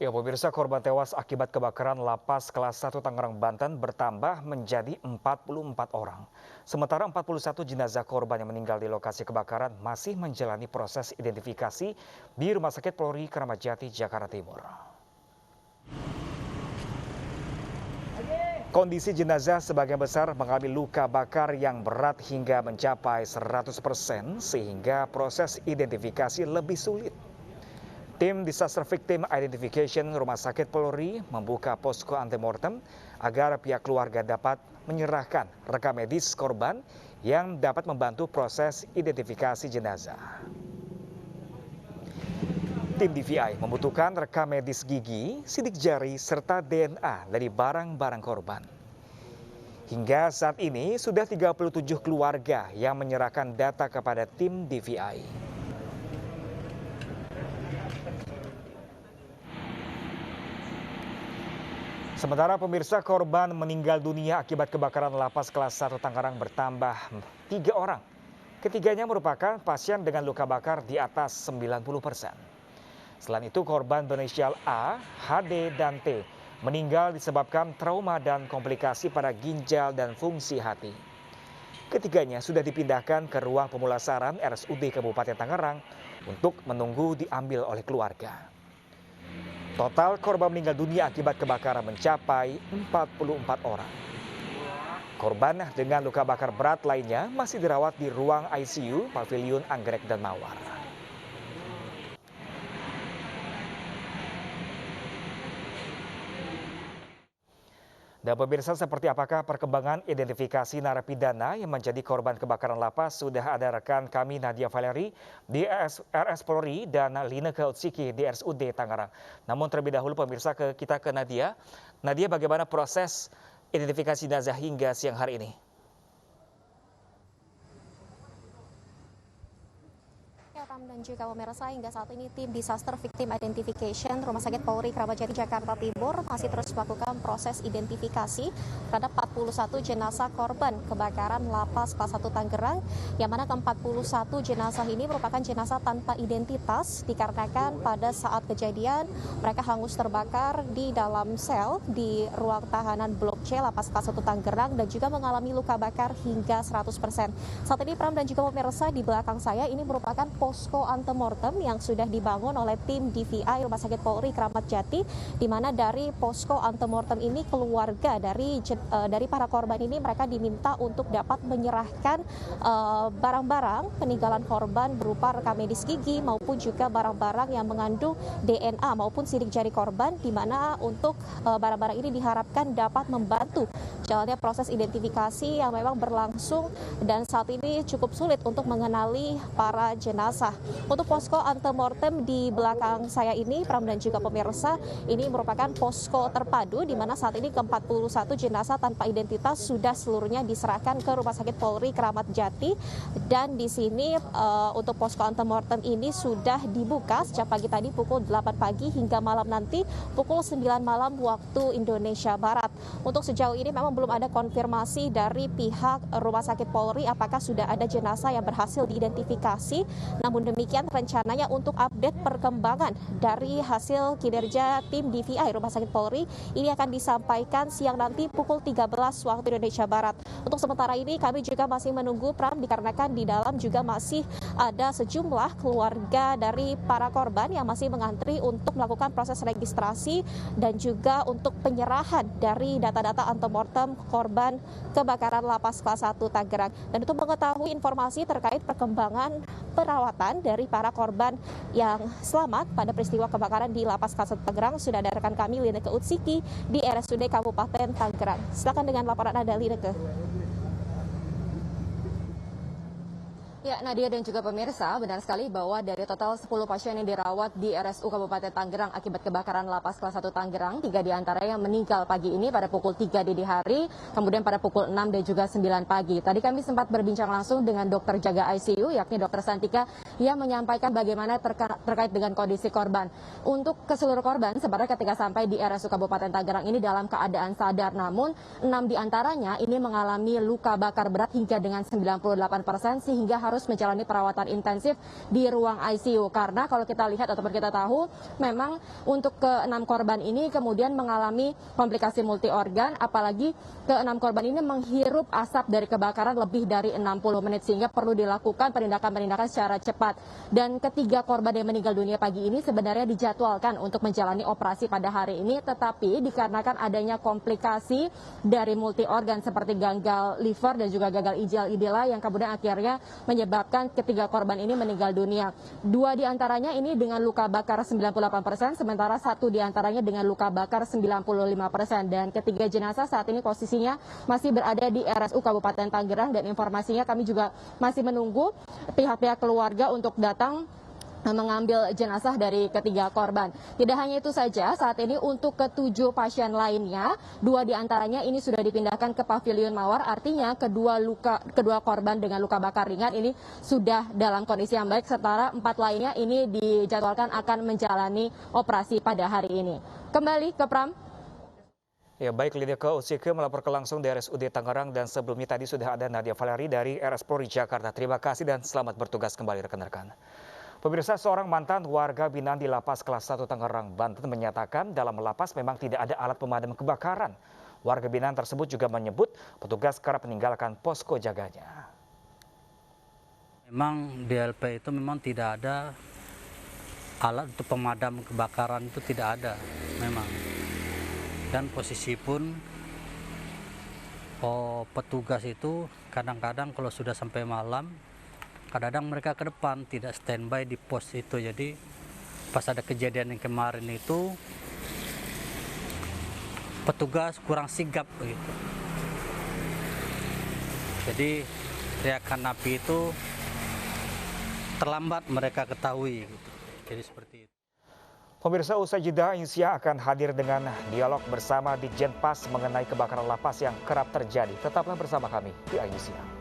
Ya, pemirsa, korban tewas akibat kebakaran Lapas Kelas 1 Tangerang, Banten bertambah menjadi 44 orang. Sementara 41 jenazah korban yang meninggal di lokasi kebakaran masih menjalani proses identifikasi di Rumah Sakit Polri Kramat Jati, Jakarta Timur. Kondisi jenazah sebagian besar mengalami luka bakar yang berat hingga mencapai 100%, sehingga proses identifikasi lebih sulit. Tim Disaster Victim Identification Rumah Sakit Polri membuka posko antemortem agar pihak keluarga dapat menyerahkan rekam medis korban yang dapat membantu proses identifikasi jenazah. Tim DVI membutuhkan rekam medis gigi, sidik jari, serta DNA dari barang-barang korban. Hingga saat ini sudah 37 keluarga yang menyerahkan data kepada tim DVI. Sementara pemirsa, korban meninggal dunia akibat kebakaran Lapas Kelas 1 Tangerang bertambah 3 orang. Ketiganya merupakan pasien dengan luka bakar di atas 90%. Selain itu, korban berinisial A, HD, dan T meninggal disebabkan trauma dan komplikasi pada ginjal dan fungsi hati. Ketiganya sudah dipindahkan ke ruang pemulasaran RSUD Kabupaten Tangerang untuk menunggu diambil oleh keluarga. Total korban meninggal dunia akibat kebakaran mencapai 44 orang. Korban dengan luka bakar berat lainnya masih dirawat di ruang ICU Paviliun Anggrek dan Mawar. Dan pemirsa, seperti apakah perkembangan identifikasi narapidana yang menjadi korban kebakaran lapas? Sudah ada rekan kami Nadia Valeri di RS Polri dan Lineke Utsiki di RSUD Tangerang. Namun terlebih dahulu pemirsa, kita ke Nadia. Nadia, bagaimana proses identifikasi jenazah hingga siang hari ini? Dan juga pemirsa, hingga saat ini tim Disaster Victim Identification Rumah Sakit Polri Kramat Jati, Jakarta Timur masih terus melakukan proses identifikasi terhadap 41 jenazah korban kebakaran Lapas Kelas 1 Tangerang, yang mana ke-41 jenazah ini merupakan jenazah tanpa identitas dikarenakan pada saat kejadian mereka hangus terbakar di dalam sel di ruang tahanan Blok C Lapas Kelas 1 Tangerang dan juga mengalami luka bakar hingga 100%. Saat ini Pram dan juga pemirsa, di belakang saya ini merupakan posko antemortem yang sudah dibangun oleh tim DVI Rumah Sakit Polri Kramat Jati, di mana dari posko antemortem ini keluarga dari para korban ini mereka diminta untuk dapat menyerahkan barang-barang peninggalan korban berupa rekam medis gigi maupun juga barang-barang yang mengandung DNA maupun sidik jari korban, di mana untuk barang-barang ini diharapkan dapat membantu jalannya proses identifikasi yang memang berlangsung dan saat ini cukup sulit untuk mengenali para jenazah. Untuk posko antemortem di belakang saya ini, Pram dan juga pemirsa, ini merupakan posko terpadu di mana saat ini ke-41 jenazah tanpa identitas sudah seluruhnya diserahkan ke Rumah Sakit Polri Kramat Jati, dan di sini untuk posko antemortem ini sudah dibuka sejak pagi tadi pukul 8 pagi hingga malam nanti pukul 9 malam waktu Indonesia Barat. Untuk sejauh ini memang belum ada konfirmasi dari pihak Rumah Sakit Polri apakah sudah ada jenazah yang berhasil diidentifikasi. Namun demikian, rencananya untuk update perkembangan dari hasil kinerja tim DVI Rumah Sakit Polri ini akan disampaikan siang nanti pukul 13 waktu Indonesia Barat. Untuk sementara ini kami juga masih menunggu, Pram, dikarenakan di dalam juga masih ada sejumlah keluarga dari para korban yang masih mengantri untuk melakukan proses registrasi dan juga untuk penyerahan dari data-data antemortem korban kebakaran Lapas Kelas 1 Tangerang. Dan untuk mengetahui informasi terkait perkembangan perawatan dari para korban yang selamat pada peristiwa kebakaran di Lapas Kelas 1 Tangerang, sudah ada rekan kami Lineke Utsiki di RSUD Kabupaten Tangerang. Silakan dengan laporan Anda, Lineke. Ya, Nadia dan juga pemirsa, benar sekali bahwa dari total 10 pasien yang dirawat di RSU Kabupaten Tangerang akibat kebakaran Lapas Kelas 1 Tangerang, 3 diantaranya meninggal pagi ini pada pukul 3 dini hari, kemudian pada pukul 6 dan juga 9 pagi. Tadi kami sempat berbincang langsung dengan dokter jaga ICU, yakni Dr. Santika yang menyampaikan bagaimana terkait dengan kondisi korban. Untuk keseluruh korban, sebenarnya ketika sampai di RSU Kabupaten Tangerang ini dalam keadaan sadar, namun 6 diantaranya ini mengalami luka bakar berat hingga dengan 98% sehingga harus menjalani perawatan intensif di ruang ICU. Karena kalau kita lihat ataupun kita tahu, memang untuk ke-6 korban ini kemudian mengalami komplikasi multi organ, apalagi ke-6 korban ini menghirup asap dari kebakaran lebih dari 60 menit sehingga perlu dilakukan penindakan-penindakan secara cepat. Dan ketiga korban yang meninggal dunia pagi ini sebenarnya dijadwalkan untuk menjalani operasi pada hari ini, tetapi dikarenakan adanya komplikasi dari multi organ seperti gagal liver dan juga gagal ginjal inilah yang kemudian akhirnya menyebabkan ketiga korban ini meninggal dunia. 2 diantaranya ini dengan luka bakar 98%, sementara 1 diantaranya dengan luka bakar 95%. Dan ketiga jenazah saat ini posisinya masih berada di RSU Kabupaten Tangerang dan informasinya kami juga masih menunggu pihak-pihak keluarga untuk datang mengambil jenazah dari ketiga korban. Tidak hanya itu saja, saat ini untuk ke-7 pasien lainnya, 2 diantaranya ini sudah dipindahkan ke Pavilion Mawar, artinya kedua korban dengan luka bakar ringan ini sudah dalam kondisi yang baik, sementara 4 lainnya ini dijadwalkan akan menjalani operasi pada hari ini. Kembali ke Pram. Ya baik, Lineke Ucike melaporkan langsung dari RSUD Tangerang dan sebelumnya tadi sudah ada Nadia Valeri dari RS Polri Jakarta. Terima kasih dan selamat bertugas kembali rekan-rekan. Pemirsa, seorang mantan warga binaan di Lapas Kelas 1 Tangerang, Banten menyatakan dalam lapas memang tidak ada alat pemadam kebakaran. Warga binaan tersebut juga menyebut petugas kerap meninggalkan posko jaganya. Memang di LP itu memang tidak ada alat untuk pemadam kebakaran, itu tidak ada memang. Dan posisi pun petugas itu kadang-kadang kalau sudah sampai malam, kadang-kadang mereka ke depan tidak standby di pos itu. Jadi pas ada kejadian yang kemarin itu petugas kurang sigap begitu. Jadi teriakan api itu terlambat mereka ketahui gitu. Jadi seperti itu. Pemirsa, usai jeda Indonesia akan hadir dengan dialog bersama Ditjen Pas mengenai kebakaran lapas yang kerap terjadi. Tetaplah bersama kami di Indonesia.